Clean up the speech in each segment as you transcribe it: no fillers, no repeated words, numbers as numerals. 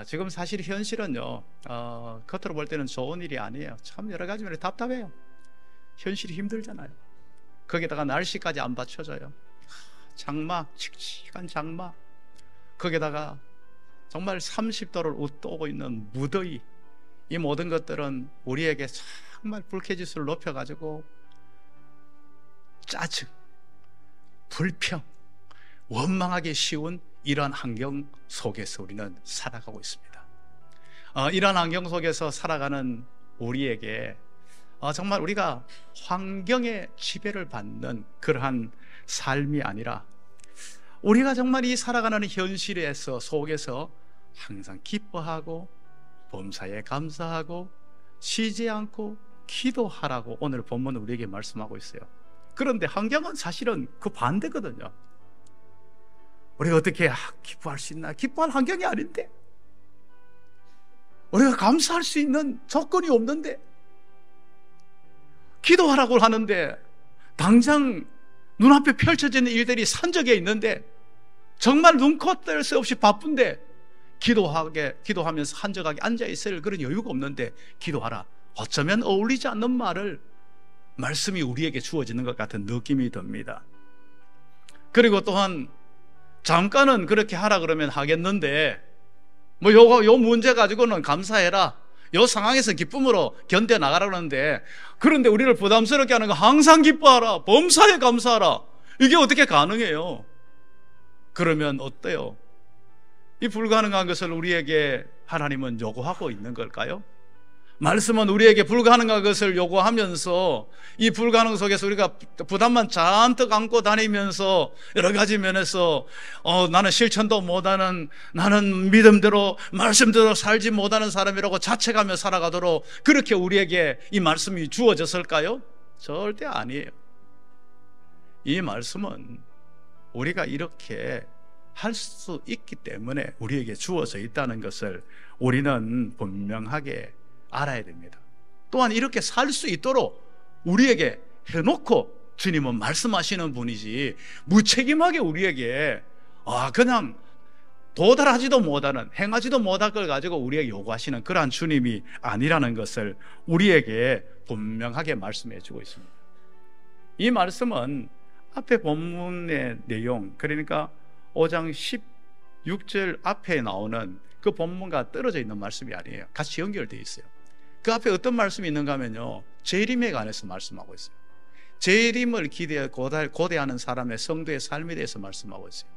지금 사실 현실은요, 겉으로 볼 때는 좋은 일이 아니에요. 참 여러 가지 면에 답답해요. 현실이 힘들잖아요. 거기다가 날씨까지 안 받쳐줘요. 장마, 칙칙한 장마. 거기다가 정말 30도를 웃도고 있는 무더위. 이 모든 것들은 우리에게 정말 불쾌지수를 높여가지고 짜증, 불평, 원망하기 쉬운 이러한 환경 속에서 우리는 살아가고 있습니다. 이러한 환경 속에서 살아가는 우리에게 정말 우리가 환경의 지배를 받는 그러한 삶이 아니라 우리가 정말 이 살아가는 현실에서 속에서 항상 기뻐하고 범사에 감사하고 쉬지 않고 기도하라고 오늘 본문은 우리에게 말씀하고 있어요. 그런데 환경은 사실은 그 반대거든요. 우리가 어떻게 기뻐할 수 있나? 기뻐할 환경이 아닌데, 우리가 감사할 수 있는 조건이 없는데, 기도하라고 하는데 당장 눈앞에 펼쳐지는 일들이 산적에 있는데, 정말 눈코 뜰 새 없이 바쁜데 기도하면서 한적하게 앉아있을 그런 여유가 없는데 기도하라. 어쩌면 어울리지 않는 말씀이 우리에게 주어지는 것 같은 느낌이 듭니다. 그리고 또한 잠깐은 그렇게 하라 그러면 하겠는데, 요 문제 가지고는 감사해라, 요 상황에서 기쁨으로 견뎌나가라 그러는데, 그런데 우리를 부담스럽게 하는 거 항상 기뻐하라, 범사에 감사하라, 이게 어떻게 가능해요? 그러면 어때요? 이 불가능한 것을 우리에게 하나님은 요구하고 있는 걸까요? 말씀은 우리에게 불가능한 것을 요구하면서 이 불가능 속에서 우리가 부담만 잔뜩 안고 다니면서 여러 가지 면에서 나는 실천도 못하는, 나는 믿음대로 말씀대로 살지 못하는 사람이라고 자책하며 살아가도록 그렇게 우리에게 이 말씀이 주어졌을까요? 절대 아니에요. 이 말씀은 우리가 이렇게 할 수 있기 때문에 우리에게 주어져 있다는 것을 우리는 분명하게 알아야 됩니다. 또한 이렇게 살 수 있도록 우리에게 해놓고 주님은 말씀하시는 분이지, 무책임하게 우리에게 그냥 도달하지도 못하는, 행하지도 못할 걸 가지고 우리에게 요구하시는 그러한 주님이 아니라는 것을 우리에게 분명하게 말씀해 주고 있습니다. 이 말씀은 앞에 본문의 내용, 그러니까 5장 16절 앞에 나오는 그 본문과 떨어져 있는 말씀이 아니에요. 같이 연결되어 있어요. 그 앞에 어떤 말씀이 있는가 하면요, 재림에 관해서 말씀하고 있어요. 재림을 고대하는 사람의 성도의 삶에 대해서 말씀하고 있어요.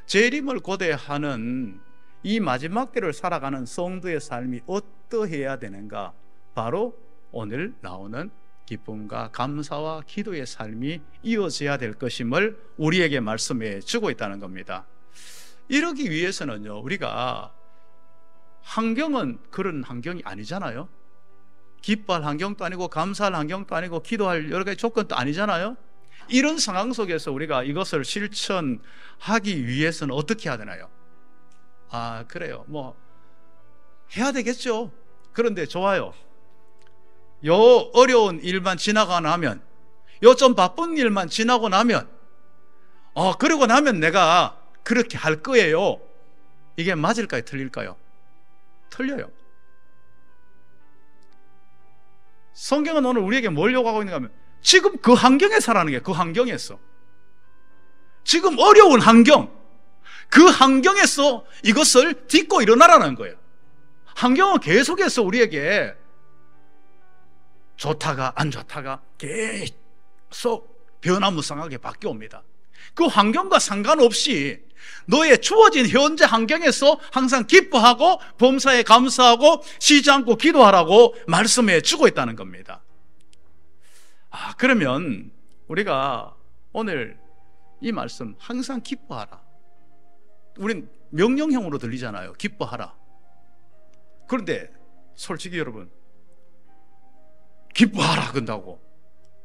재림을 고대하는 이 마지막 때를 살아가는 성도의 삶이 어떠해야 되는가? 바로 오늘 나오는 기쁨과 감사와 기도의 삶이 이어져야 될 것임을 우리에게 말씀해 주고 있다는 겁니다. 이러기 위해서는요, 우리가 환경은 그런 환경이 아니잖아요. 기뻐할 환경도 아니고 감사할 환경도 아니고 기도할 여러 가지 조건도 아니잖아요. 이런 상황 속에서 우리가 이것을 실천하기 위해서는 어떻게 해야 되나요? 그래요, 해야 되겠죠. 그런데 좋아요, 요 어려운 일만 지나고 나면, 요 좀 바쁜 일만 지나고 나면, 그러고 나면 내가 그렇게 할 거예요. 이게 맞을까요? 틀릴까요? 틀려요. 성경은 오늘 우리에게 뭘 요구하고 있는가 하면, 지금 그 환경에 살아가는 게, 그 환경에서 지금 어려운 환경, 그 환경에서 이것을 딛고 일어나라는 거예요. 환경은 계속해서 우리에게 좋다가 안 좋다가 계속 변화무쌍하게 바뀌어옵니다. 그 환경과 상관없이 너의 주어진 현재 환경에서 항상 기뻐하고 범사에 감사하고 쉬지 않고 기도하라고 말씀해 주고 있다는 겁니다. 그러면 우리가 오늘 이 말씀, 항상 기뻐하라, 우린 명령형으로 들리잖아요. 기뻐하라. 그런데 솔직히 여러분, 기뻐하라 그런다고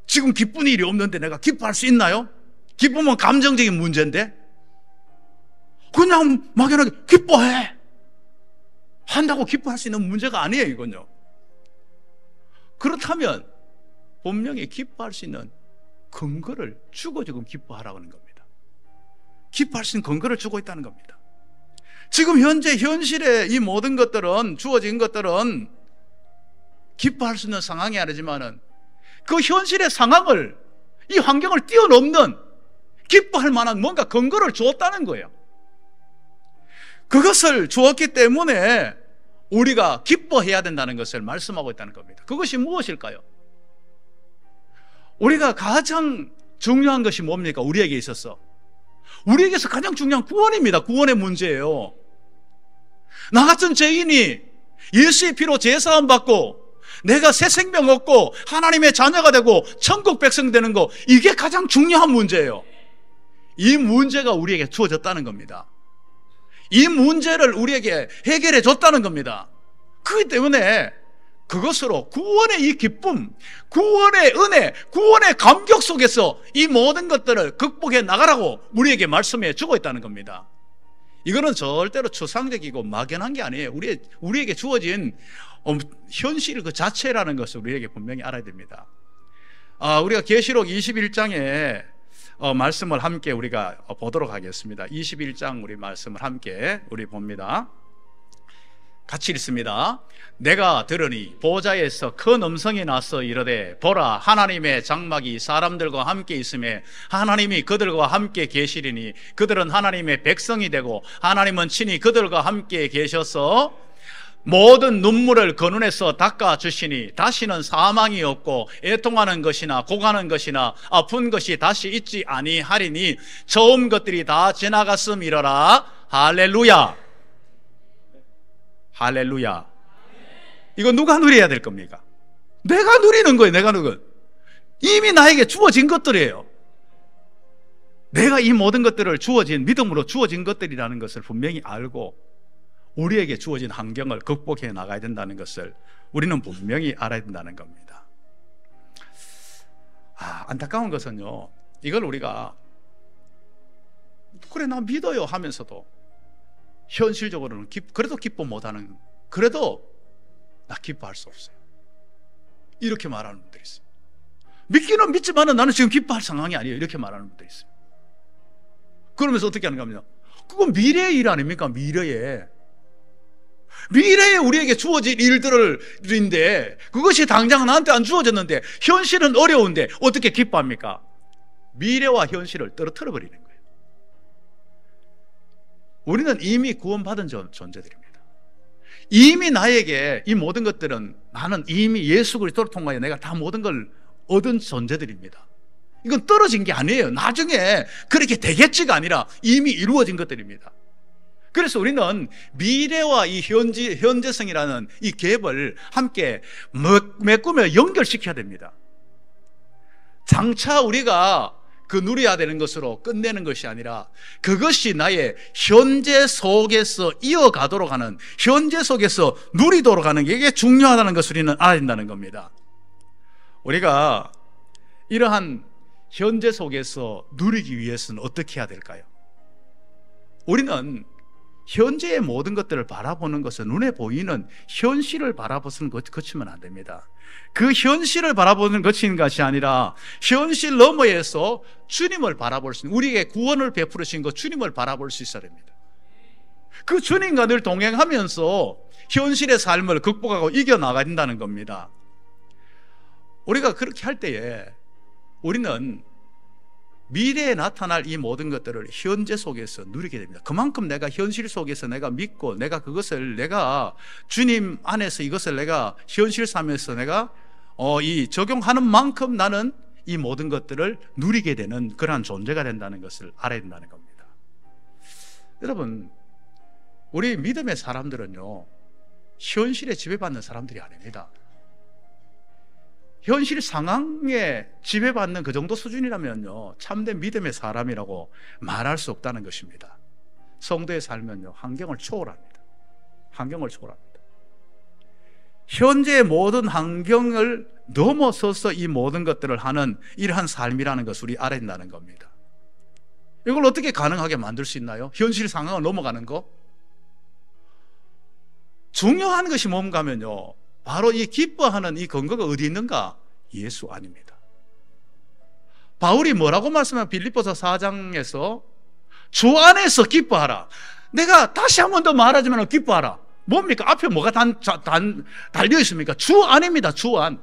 지금 기쁜 일이 없는데 내가 기뻐할 수 있나요? 기쁨은 감정적인 문제인데 그냥 막연하게 기뻐해 한다고 기뻐할 수 있는 문제가 아니에요. 이건요. 그렇다면 분명히 기뻐할 수 있는 근거를 주고 지금 기뻐하라고 하는 겁니다. 기뻐할 수 있는 근거를 주고 있다는 겁니다. 지금 현재 현실에 이 모든 것들은, 주어진 것들은 기뻐할 수 있는 상황이 아니지만은 그 현실의 상황을, 이 환경을 뛰어넘는 기뻐할 만한 뭔가 근거를 주었다는 거예요. 그것을 주었기 때문에 우리가 기뻐해야 된다는 것을 말씀하고 있다는 겁니다. 그것이 무엇일까요? 우리가 가장 중요한 것이 뭡니까? 우리에게 있어서 우리에게서 가장 중요한 구원입니다. 구원의 문제예요. 나 같은 죄인이 예수의 피로 제사함 받고 내가 새 생명 얻고 하나님의 자녀가 되고 천국 백성 되는 거, 이게 가장 중요한 문제예요. 이 문제가 우리에게 주어졌다는 겁니다. 이 문제를 우리에게 해결해 줬다는 겁니다. 그렇기 때문에 그것으로 구원의 이 기쁨, 구원의 은혜, 구원의 감격 속에서 이 모든 것들을 극복해 나가라고 우리에게 말씀해 주고 있다는 겁니다. 이거는 절대로 추상적이고 막연한 게 아니에요. 우리에게 주어진 현실 그 자체라는 것을 우리에게 분명히 알아야 됩니다. 우리가 계시록 21장에 말씀을 함께 우리가 보도록 하겠습니다. 21장 우리 말씀을 함께 우리 봅니다. 같이 읽습니다. 내가 들으니 보좌에서 큰 음성이 나서 이르되 보라, 하나님의 장막이 사람들과 함께 있음에 하나님이 그들과 함께 계시리니 그들은 하나님의 백성이 되고 하나님은 친히 그들과 함께 계셔서 모든 눈물을 그 눈에서 닦아주시니 다시는 사망이 없고 애통하는 것이나 고가는 것이나 아픈 것이 다시 있지 아니하리니 처음 것들이 다 지나갔음이러라. 할렐루야. 할렐루야. 이거 누가 누려야 될 겁니까? 내가 누리는 거예요. 내가 누리는 거. 이미 나에게 주어진 것들이에요. 내가 이 모든 것들을 주어진, 믿음으로 주어진 것들이라는 것을 분명히 알고 우리에게 주어진 환경을 극복해 나가야 된다는 것을 우리는 분명히 알아야 된다는 겁니다. 안타까운 것은요, 이걸 우리가 그래 나 믿어요 하면서도 현실적으로는 그래도 기뻐 못하는, 그래도 나 기뻐할 수 없어요, 이렇게 말하는 분들이 있어요. 믿기는 믿지만은 나는 지금 기뻐할 상황이 아니에요, 이렇게 말하는 분들이 있어요. 그러면서 어떻게 하는가 하면, 그건 미래의 일 아닙니까? 미래에 우리에게 주어진 일들인데 그것이 당장 나한테 안 주어졌는데 현실은 어려운데 어떻게 기뻐합니까? 미래와 현실을 떨어뜨려 버리는 거예요. 우리는 이미 구원받은 존재들입니다. 이미 나에게 이 모든 것들은, 나는 이미 예수 그리스도를 통하여 내가 다 모든 걸 얻은 존재들입니다. 이건 떨어진 게 아니에요. 나중에 그렇게 되겠지가 아니라 이미 이루어진 것들입니다. 그래서 우리는 미래와 이 현재성이라는 이 갭을 함께 메꾸며 연결시켜야 됩니다. 장차 우리가 그 누려야 되는 것으로 끝내는 것이 아니라 그것이 나의 현재 속에서 이어가도록 하는, 현재 속에서 누리도록 하는 게, 이게 중요하다는 것을 우리는 알아야 된다는 겁니다. 우리가 이러한 현재 속에서 누리기 위해서는 어떻게 해야 될까요? 우리는 현재의 모든 것들을 바라보는 것은 눈에 보이는 현실을 바라보는 것 거치면 안 됩니다. 그 현실을 바라보는 거치는 것이 아니라 현실 너머에서 주님을 바라볼 수 있는, 우리에게 구원을 베풀으신 것 주님을 바라볼 수 있어야 됩니다. 그 주님과 늘 동행하면서 현실의 삶을 극복하고 이겨나가야 된다는 겁니다. 우리가 그렇게 할 때에 우리는 미래에 나타날 이 모든 것들을 현재 속에서 누리게 됩니다. 그만큼 내가 현실 속에서 내가 믿고 내가 그것을 내가 주님 안에서 이것을 내가 현실 삶에서 내가 이 적용하는 만큼 나는 이 모든 것들을 누리게 되는 그러한 존재가 된다는 것을 알아야 된다는 겁니다. 여러분, 우리 믿음의 사람들은요, 현실에 지배받는 사람들이 아닙니다. 현실 상황에 지배받는 그 정도 수준이라면요, 참된 믿음의 사람이라고 말할 수 없다는 것입니다. 성도의 삶은요, 환경을 초월합니다. 환경을 초월합니다. 현재의 모든 환경을 넘어서서 이 모든 것들을 하는 이러한 삶이라는 것을 우리 알아야 된다는 겁니다. 이걸 어떻게 가능하게 만들 수 있나요? 현실 상황을 넘어가는 거? 중요한 것이 뭔가 하면요, 바로 이 기뻐하는 이 근거가 어디 있는가? 예수 아닙니다. 바울이 뭐라고 말씀하면 빌립보서 4장에서 주 안에서 기뻐하라. 내가 다시 한 번 더 말하지만 기뻐하라. 뭡니까? 앞에 뭐가 달려 있습니까? 주 안입니다. 주 안.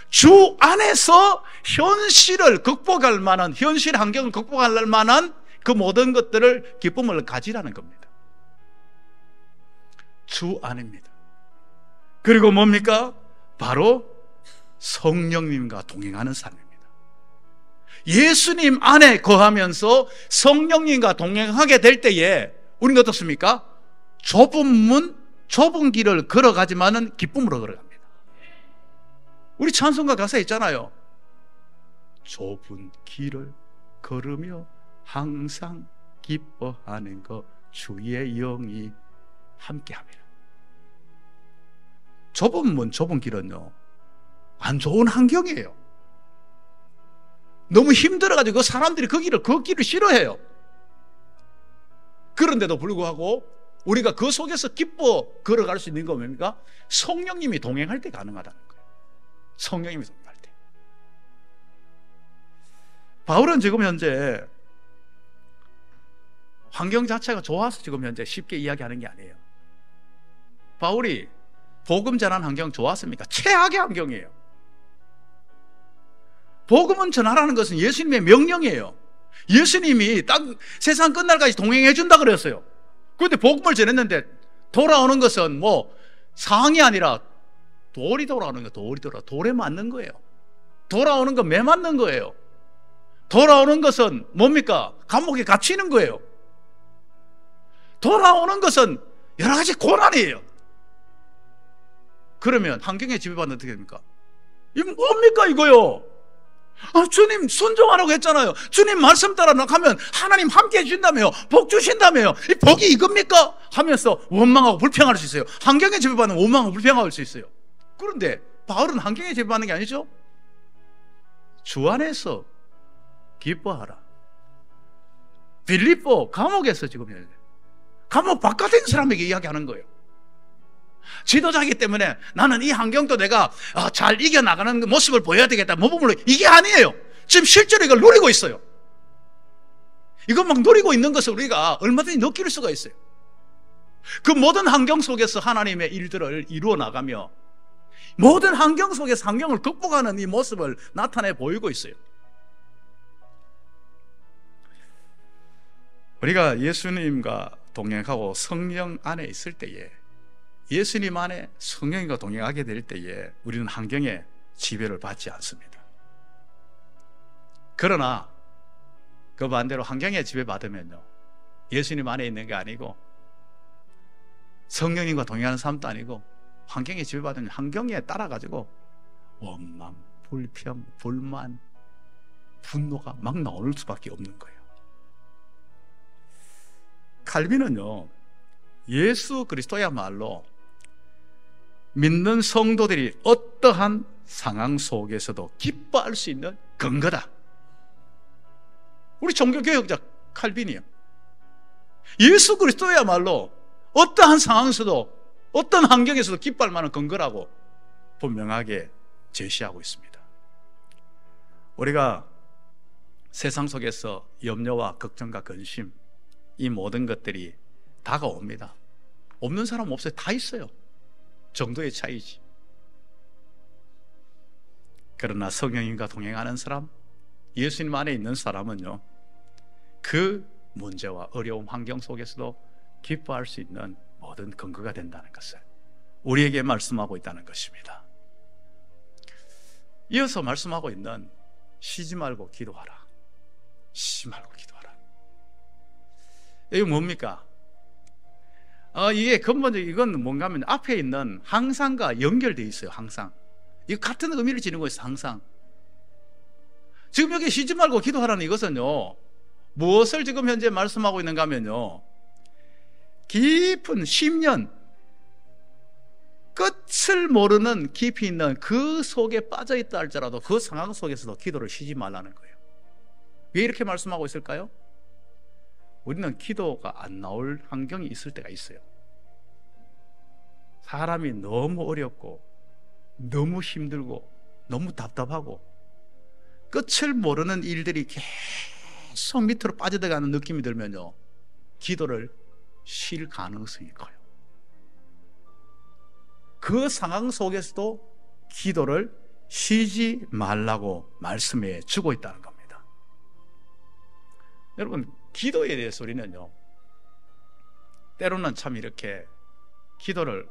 주 안에서 현실을 극복할 만한, 현실 환경을 극복할 만한 그 모든 것들을, 기쁨을 가지라는 겁니다. 주 안입니다. 그리고 뭡니까? 바로 성령님과 동행하는 삶입니다. 예수님 안에 거하면서 성령님과 동행하게 될 때에 우리는 어떻습니까? 좁은 문, 좁은 길을 걸어가지만은 기쁨으로 걸어갑니다. 우리 찬송가 가사에 있잖아요. 좁은 길을 걸으며 항상 기뻐하는 것 주의 영이 함께합니다. 좁은 문, 좁은 길은요, 안 좋은 환경이에요. 너무 힘들어가지고 사람들이 그 길을 싫어해요. 그런데도 불구하고 우리가 그 속에서 기뻐 걸어갈 수 있는 건 뭡니까? 성령님이 동행할 때 가능하다는 거예요. 성령님이 동행할 때. 바울은 지금 현재 환경 자체가 좋아서 지금 현재 쉽게 이야기하는 게 아니에요. 바울이 복음 전하는 환경 좋았습니까? 최악의 환경이에요. 복음은 전하라는 것은 예수님의 명령이에요. 예수님이 세상 끝날까지 동행해 준다 그랬어요. 그런데 복음을 전했는데 돌아오는 것은 뭐 상이 아니라 돌이 돌아오는 거예요. 돌에 맞는 거예요. 돌아오는 건 매 맞는 거예요. 돌아오는 것은 뭡니까? 감옥에 갇히는 거예요. 돌아오는 것은 여러 가지 고난이에요. 그러면 환경에 지배받는 어떻게 됩니까? 이거 뭡니까 이거요? 주님 순종하라고 했잖아요. 주님 말씀 따라 나가면 하나님 함께 해주신다며요. 복 주신다며요. 이 복이 이겁니까? 하면서 원망하고 불평할 수 있어요. 환경에 지배받는 원망하고 불평할 수 있어요. 그런데 바울은 환경에 지배받는 게 아니죠. 주 안에서 기뻐하라. 빌립보 감옥에서 지금 감옥 바깥에 있는 사람에게 이야기하는 거예요. 지도자이기 때문에 나는 이 환경도 내가 잘 이겨나가는 모습을 보여야 되겠다. 모범으로. 이게 아니에요. 지금 실제로 이걸 누리고 있어요. 이거 막 누리고 있는 것을 우리가 얼마든지 느낄 수가 있어요. 그 모든 환경 속에서 하나님의 일들을 이루어 나가며 모든 환경 속에서 환경을 극복하는 이 모습을 나타내 보이고 있어요. 우리가 예수님과 동행하고 성령 안에 있을 때에, 예수님 안에 성령과 동행하게 될 때에 우리는 환경에 지배를 받지 않습니다. 그러나 그 반대로 환경에 지배받으면요, 예수님 안에 있는 게 아니고 성령님과 동행하는 삶도 아니고 환경에 지배받으면 환경에 따라가지고 원망, 불평, 불만, 분노가 막 나올 수밖에 없는 거예요. 칼빈은요, 예수 그리스도야말로 믿는 성도들이 어떠한 상황 속에서도 기뻐할 수 있는 근거다. 우리 종교개혁자 칼빈이요. 예수 그리스도야말로 어떠한 상황에서도 어떤 환경에서도 기뻐할 만한 근거라고 분명하게 제시하고 있습니다. 우리가 세상 속에서 염려와 걱정과 근심, 이 모든 것들이 다가옵니다. 없는 사람 없어요. 다 있어요. 정도의 차이지. 그러나 성령님과 동행하는 사람, 예수님 안에 있는 사람은요, 그 문제와 어려운 환경 속에서도 기뻐할 수 있는 모든 근거가 된다는 것을 우리에게 말씀하고 있다는 것입니다. 이어서 말씀하고 있는 쉬지 말고 기도하라. 쉬지 말고 기도하라. 이게 뭡니까? 이게 근본적으로 이건 뭔가 하면 앞에 있는 항상과 연결되어 있어요. 항상. 이거 같은 의미를 지니고 있어요. 항상. 지금 여기 쉬지 말고 기도하라는 이것은요, 무엇을 지금 현재 말씀하고 있는가 하면요, 깊은 10년 끝을 모르는 깊이 있는 그 속에 빠져있다 할지라도 그 상황 속에서도 기도를 쉬지 말라는 거예요. 왜 이렇게 말씀하고 있을까요? 우리는 기도가 안 나올 환경이 있을 때가 있어요. 사람이 너무 어렵고 너무 힘들고 너무 답답하고 끝을 모르는 일들이 계속 밑으로 빠져들어가는 느낌이 들면요, 기도를 쉴 가능성이 커요. 그 상황 속에서도 기도를 쉬지 말라고 말씀해 주고 있다는 겁니다. 여러분, 기도에 대해서 우리는요, 때로는 참 이렇게 기도를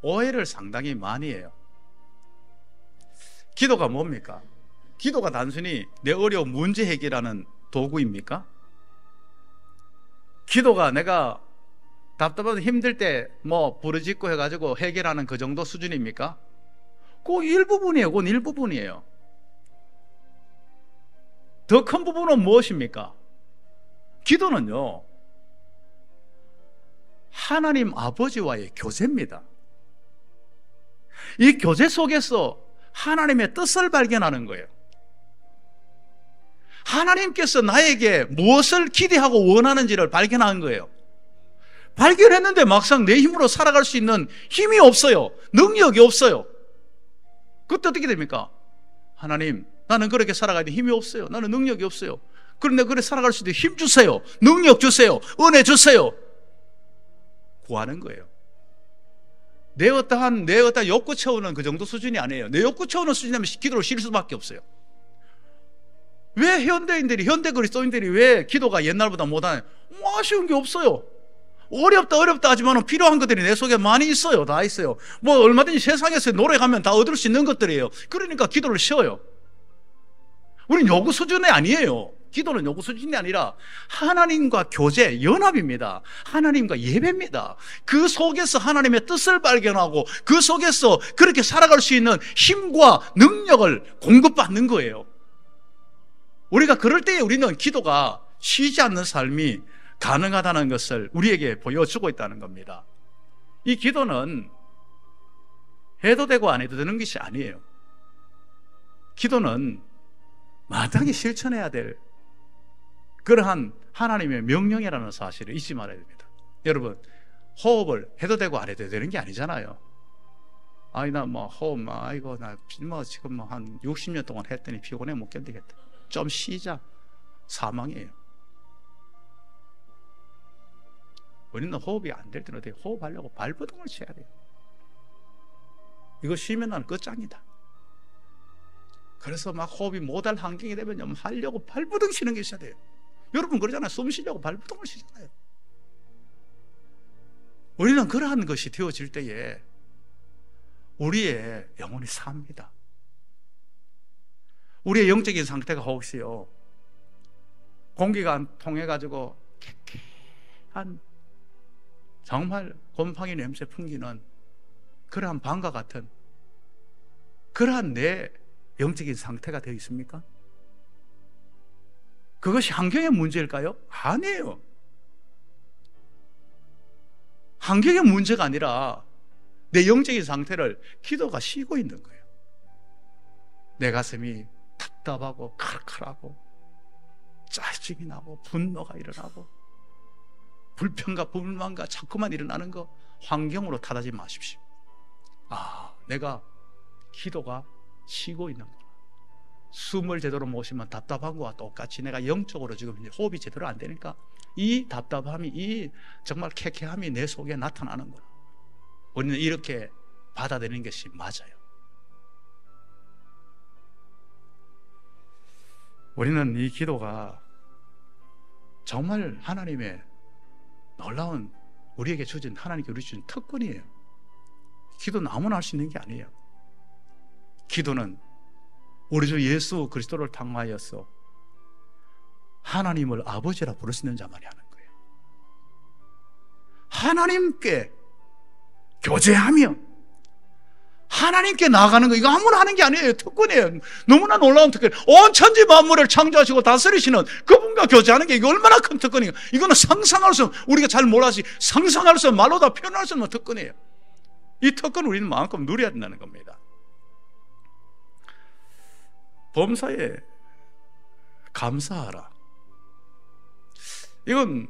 오해를 상당히 많이 해요. 기도가 뭡니까? 기도가 단순히 내 어려운 문제 해결하는 도구입니까? 기도가 내가 답답하고 힘들 때 뭐 부르짖고 해가지고 해결하는 그 정도 수준입니까? 그 일부분이에요. 그건 일부분이에요. 더 큰 부분은 무엇입니까? 기도는요, 하나님 아버지와의 교제입니다. 이 교제 속에서 하나님의 뜻을 발견하는 거예요. 하나님께서 나에게 무엇을 기대하고 원하는지를 발견한 거예요. 발견했는데 막상 내 힘으로 살아갈 수 있는 힘이 없어요. 능력이 없어요. 그때 어떻게 됩니까? 하나님, 나는 그렇게 살아가는데 힘이 없어요. 나는 능력이 없어요. 그런데 그래 살아갈 수 있는 힘 주세요. 능력 주세요. 은혜 주세요. 구하는 거예요. 내 어떠한 욕구 채우는 그 정도 수준이 아니에요. 내 욕구 채우는 수준이면 기도를 쉴 수밖에 없어요. 왜 현대 그리스도인들이 왜 기도가 옛날보다 못하냐? 아쉬운 게 없어요. 어렵다 하지만 필요한 것들이 내 속에 많이 있어요. 다 있어요. 뭐 얼마든지 세상에서 노력하면 다 얻을 수 있는 것들이에요. 그러니까 기도를 쉬어요. 우리는 요구 수준이 아니에요. 기도는 요구 수준이 아니라 하나님과 교제, 연합입니다. 하나님과 예배입니다. 그 속에서 하나님의 뜻을 발견하고 그 속에서 그렇게 살아갈 수 있는 힘과 능력을 공급받는 거예요. 우리가 그럴 때에 우리는 기도가 쉬지 않는 삶이 가능하다는 것을 우리에게 보여주고 있다는 겁니다. 이 기도는 해도 되고 안 해도 되는 것이 아니에요. 기도는 마땅히 실천해야 될 그러한 하나님의 명령이라는 사실을 잊지 말아야 됩니다. 여러분, 호흡을 해도 되고 안 해도 되는 게 아니잖아요. 아니, 나 뭐 호흡, 아이고, 나 뭐 지금 뭐 한 60년 동안 했더니 피곤해 못 견디겠다. 좀 쉬자. 사망이에요. 우리는 호흡이 안 될 때는 어떻게 호흡하려고 발버둥을 쳐야 돼요. 이거 쉬면 나는 끝장이다. 그래서 막 호흡이 못할 환경이 되면 하려고 발버둥 치는 게 있어야 돼요. 여러분 그러잖아요. 숨 쉬려고 발버둥을 치잖아요. 우리는 그러한 것이 되어질 때에 우리의 영혼이 삽니다. 우리의 영적인 상태가 혹시요, 공기가 통해가지고 한 정말 곰팡이 냄새 풍기는 그러한 방과 같은 그러한 내 영적인 상태가 되어 있습니까? 그것이 환경의 문제일까요? 아니에요. 환경의 문제가 아니라 내 영적인 상태를 기도가 쉬고 있는 거예요. 내 가슴이 답답하고 칼칼하고 짜증이 나고 분노가 일어나고 불평과 불만과 자꾸만 일어나는 거 환경으로 탓하지 마십시오. 내가 기도가 쉬고 있는구나. 숨을 제대로 못 쉬면 답답한 거와 똑같이 내가 영적으로 지금 호흡이 제대로 안 되니까 이 답답함이, 이 정말 쾌쾌함이 내 속에 나타나는구나. 우리는 이렇게 받아들이는 것이 맞아요. 우리는 이 기도가 정말 하나님의 놀라운, 우리에게 주신, 하나님께 우리 주신 특권이에요. 기도는 아무나 할 수 있는 게 아니에요. 기도는 우리 주 예수 그리스도를 통하여서 하나님을 아버지라 부를 수 있는 자만이 하는 거예요. 하나님께 교제하며 하나님께 나아가는 거, 이거 아무나 하는 게 아니에요. 특권이에요. 너무나 놀라운 특권. 온 천지 만물을 창조하시고 다스리시는 그분과 교제하는 게 이게 얼마나 큰 특권이에요. 이거는 상상할 수 없는, 우리가 잘 몰라서 상상할 수 없는, 말로 다 표현할 수 없는 특권이에요. 이 특권을 우리는 마음껏 누려야 된다는 겁니다. 범사에 감사하라. 이건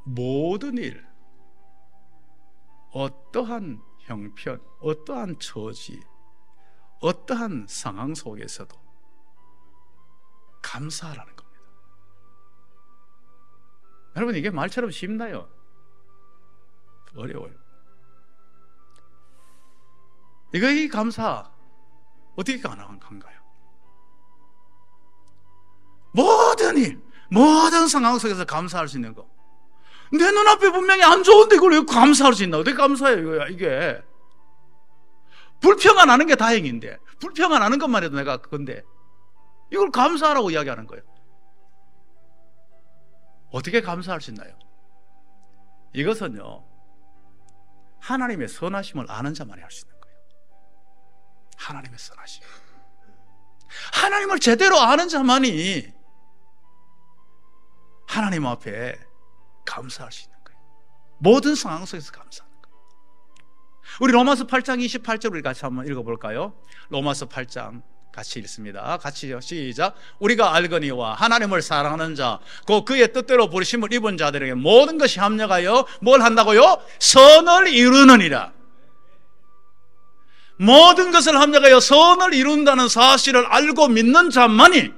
모든 일, 어떠한 형편, 어떠한 처지, 어떠한 상황 속에서도 감사하라는 겁니다. 여러분, 이게 말처럼 쉽나요? 어려워요. 이 감사 어떻게 가능한가요? 모든 일, 모든 상황 속에서 감사할 수 있는 거. 내 눈앞에 분명히 안 좋은데 이걸 왜 감사할 수 있나? 어떻게 감사해요, 이게? 불평 안 하는 게 다행인데, 불평 안 하는 것만 해도 내가 그건데, 이걸 감사하라고 이야기하는 거예요. 어떻게 감사할 수 있나요? 이것은요, 하나님의 선하심을 아는 자만이 할 수 있는 거예요. 하나님의 선하심. 하나님을 제대로 아는 자만이 하나님 앞에 감사할 수 있는 거예요. 모든 상황 속에서 감사하는 거예요. 우리 로마서 8장 28절 우리 같이 한번 읽어볼까요? 로마서 8장 같이 읽습니다. 같이요. 시작. 우리가 알거니와 하나님을 사랑하는 자, 곧 그의 뜻대로 부르심을 입은 자들에게 모든 것이 합력하여 뭘 한다고요? 선을 이루느니라. 모든 것을 합력하여 선을 이룬다는 사실을 알고 믿는 자만이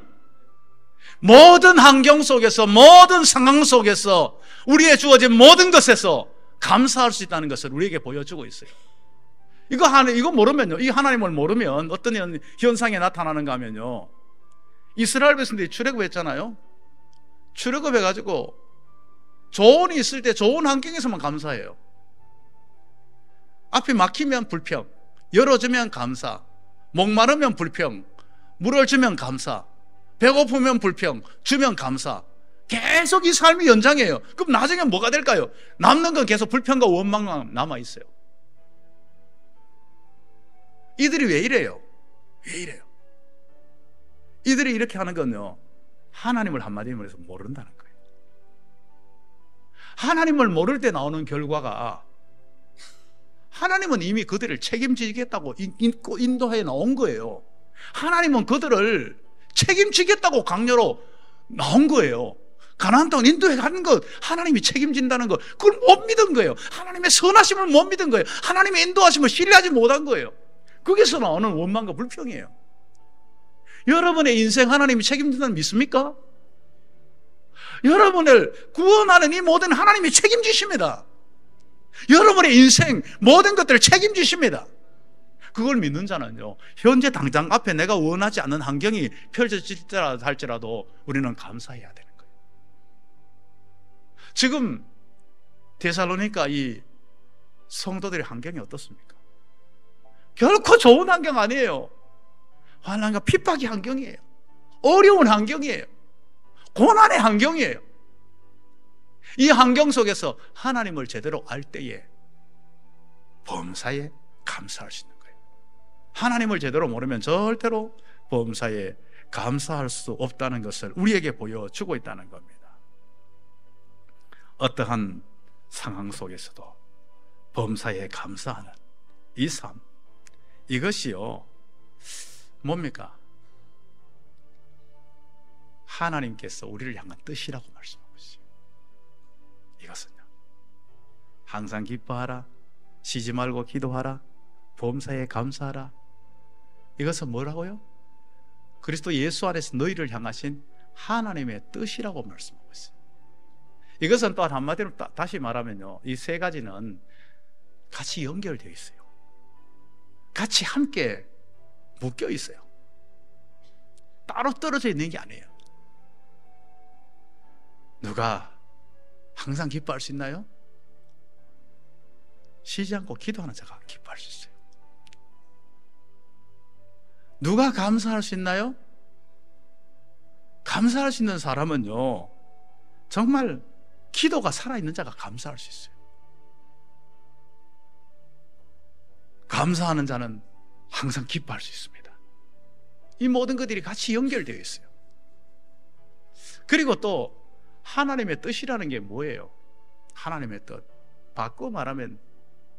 모든 환경 속에서, 모든 상황 속에서, 우리의 주어진 모든 것에서 감사할 수 있다는 것을 우리에게 보여주고 있어요. 이거 모르면요, 이 하나님을 모르면 어떤 현상이 나타나는가 하면요, 이스라엘 백성들이 출애굽했잖아요. 출애굽해가지고 조언이 있을 때 좋은 환경에서만 감사해요. 앞이 막히면 불평, 열어주면 감사, 목마르면 불평, 물을 주면 감사, 배고프면 불평, 주면 감사. 계속 이 삶이 연장이에요. 그럼 나중에 뭐가 될까요? 남는 건 계속 불평과 원망만 남아있어요. 이들이 왜 이래요? 왜 이래요? 이들이 이렇게 하는 건요, 하나님을 한마디로 말해서 모른다는 거예요. 하나님을 모를 때 나오는 결과가, 하나님은 이미 그들을 책임지겠다고 인도해 나온 거예요. 하나님은 그들을 책임지겠다고 강요로 나온 거예요. 가나안 땅 인도해 가는 것, 하나님이 책임진다는 것, 그걸 못 믿은 거예요. 하나님의 선하심을 못 믿은 거예요. 하나님의 인도하심을 신뢰하지 못한 거예요. 거기서 나오는 원망과 불평이에요. 여러분의 인생 하나님이 책임진다는 믿습니까? 여러분을 구원하는 이 모든 하나님이 책임지십니다. 여러분의 인생 모든 것들을 책임지십니다. 그걸 믿는 자는요, 현재 당장 앞에 내가 원하지 않는 환경이 펼쳐질지라 할지라도 우리는 감사해야 되는 거예요. 지금 데살로니가 이 성도들의 환경이 어떻습니까? 결코 좋은 환경 아니에요. 환난과 핍박의 환경이에요. 어려운 환경이에요. 고난의 환경이에요. 이 환경 속에서 하나님을 제대로 알 때에 범사에 감사할 수 있는 거예요. 하나님을 제대로 모르면 절대로 범사에 감사할 수 없다는 것을 우리에게 보여주고 있다는 겁니다. 어떠한 상황 속에서도 범사에 감사하는 이 삶, 이것이요, 뭡니까? 하나님께서 우리를 향한 뜻이라고 말씀하고 있어요. 이것은요, 항상 기뻐하라, 쉬지 말고 기도하라, 범사에 감사하라. 이것은 뭐라고요? 그리스도 예수 안에서 너희를 향하신 하나님의 뜻이라고 말씀하고 있어요. 이것은 또한 한마디로 다시 말하면요, 이 세 가지는 같이 연결되어 있어요. 같이 함께 묶여 있어요. 따로 떨어져 있는 게 아니에요. 누가 항상 기뻐할 수 있나요? 쉬지 않고 기도하는 자가 기뻐할 수 있어요. 누가 감사할 수 있나요? 감사할 수 있는 사람은요, 정말 기도가 살아있는 자가 감사할 수 있어요. 감사하는 자는 항상 기뻐할 수 있습니다. 이 모든 것들이 같이 연결되어 있어요. 그리고 또 하나님의 뜻이라는 게 뭐예요? 하나님의 뜻, 바꿔 말하면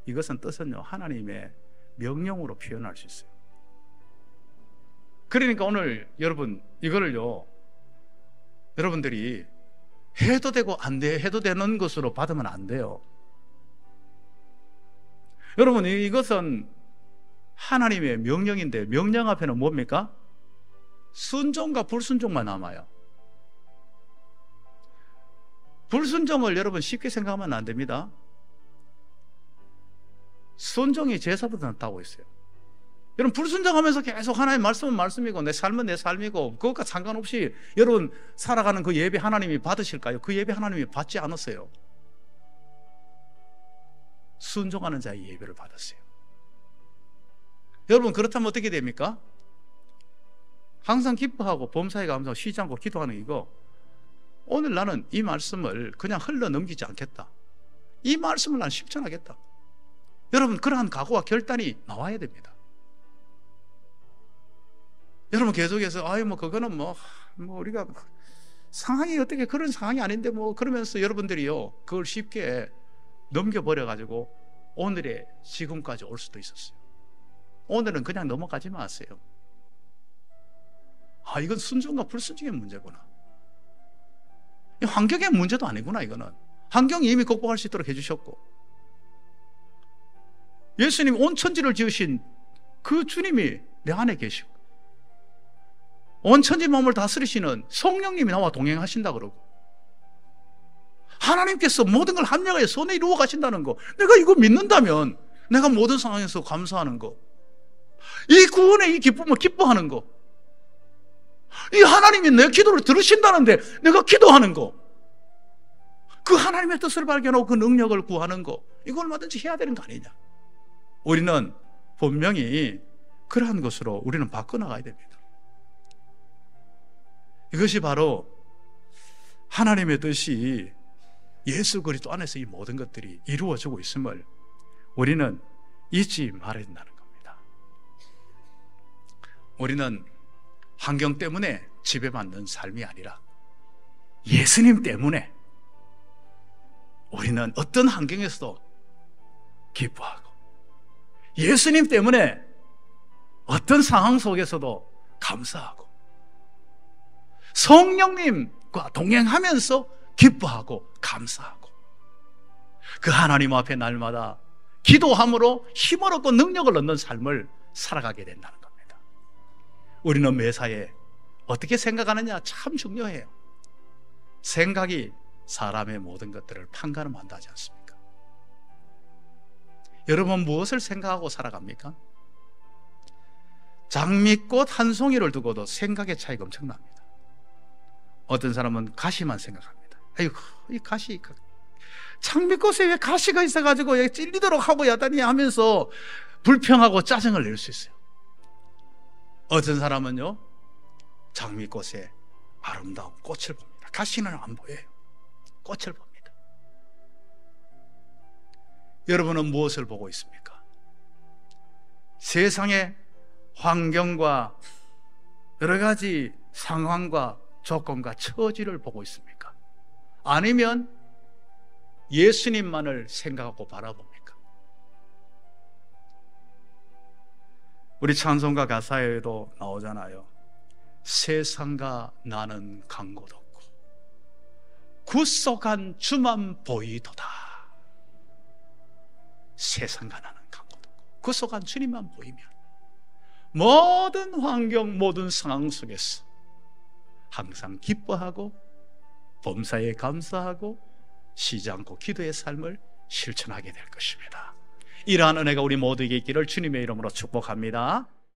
이것은 뜻은요, 하나님의 명령으로 표현할 수 있어요. 그러니까 오늘 여러분, 이거를요, 여러분들이 해도 되고 안 돼, 해도 되는 것으로 받으면 안 돼요. 여러분, 이것은 하나님의 명령인데, 명령 앞에는 뭡니까? 순종과 불순종만 남아요. 불순종을 여러분 쉽게 생각하면 안 됩니다. 순종이 제사보다 낫다고 했어요. 여러분, 불순종하면서 계속 하나님의 말씀은 말씀이고 내 삶은 내 삶이고 그것과 상관없이 여러분 살아가는 그 예배 하나님이 받으실까요? 그 예배 하나님이 받지 않았어요. 순종하는 자의 예배를 받았어요. 여러분, 그렇다면 어떻게 됩니까? 항상 기뻐하고 범사에 감사하고 쉬지 않고 기도하는 이거, 오늘 나는 이 말씀을 그냥 흘러 넘기지 않겠다, 이 말씀을 난 실천하겠다. 여러분, 그러한 각오와 결단이 나와야 됩니다. 여러분, 계속해서 그거는 우리가 상황이 어떻게 그런 상황이 아닌데 그러면서 여러분들이요 그걸 쉽게 넘겨버려 가지고 오늘의 지금까지 올 수도 있었어요. 오늘은 그냥 넘어가지 마세요. 이건 순종과 불순종의 문제구나. 환경의 문제도 아니구나. 이거는 환경이 이미 극복할 수 있도록 해주셨고, 예수님 온 천지를 지으신 그 주님이 내 안에 계시고, 온 천지 마음을 다스리시는 성령님이 나와 동행하신다 그러고, 하나님께서 모든 걸 합력하여 손에 이루어 가신다는 거, 내가 이거 믿는다면 내가 모든 상황에서 감사하는 거, 이 구원의 이 기쁨을 기뻐하는 거, 이 하나님이 내 기도를 들으신다는데 내가 기도하는 거, 그 하나님의 뜻을 발견하고 그 능력을 구하는 거, 이걸 얼마든지 해야 되는 거 아니냐. 우리는 분명히 그러한 것으로 우리는 바꿔나가야 됩니다. 이것이 바로 하나님의 뜻이 예수 그리스도 안에서 이 모든 것들이 이루어지고 있음을 우리는 잊지 말아야 된다는 겁니다. 우리는 환경 때문에 지배받는 삶이 아니라 예수님 때문에 우리는 어떤 환경에서도 기뻐하고, 예수님 때문에 어떤 상황 속에서도 감사하고, 성령님과 동행하면서 기뻐하고 감사하고, 그 하나님 앞에 날마다 기도함으로 힘을 얻고 능력을 얻는 삶을 살아가게 된다는 겁니다. 우리는 매사에 어떻게 생각하느냐 참 중요해요. 생각이 사람의 모든 것들을 판가름한다 하지 않습니까? 여러분, 무엇을 생각하고 살아갑니까? 장미꽃 한 송이를 두고도 생각의 차이가 엄청납니다. 어떤 사람은 가시만 생각합니다. 아이고, 이 가시, 장미꽃에 왜 가시가 있어가지고 찔리도록 하고 야단이 하면서 불평하고 짜증을 낼 수 있어요. 어떤 사람은요, 장미꽃에 아름다운 꽃을 봅니다. 가시는 안 보여요. 꽃을 봅니다. 여러분은 무엇을 보고 있습니까? 세상의 환경과 여러 가지 상황과 조건과 처지를 보고 있습니까? 아니면 예수님만을 생각하고 바라봅니까? 우리 찬송가 가사에도 나오잖아요. 세상과 나는 간곳 없고 굳속한 주만 보이도다. 세상과 나는 간곳 없고 굳속한 주님만 보이면 모든 환경, 모든 상황 속에서 항상 기뻐하고 범사에 감사하고 쉬지 않고 기도의 삶을 실천하게 될 것입니다. 이러한 은혜가 우리 모두에게 있기를 주님의 이름으로 축복합니다.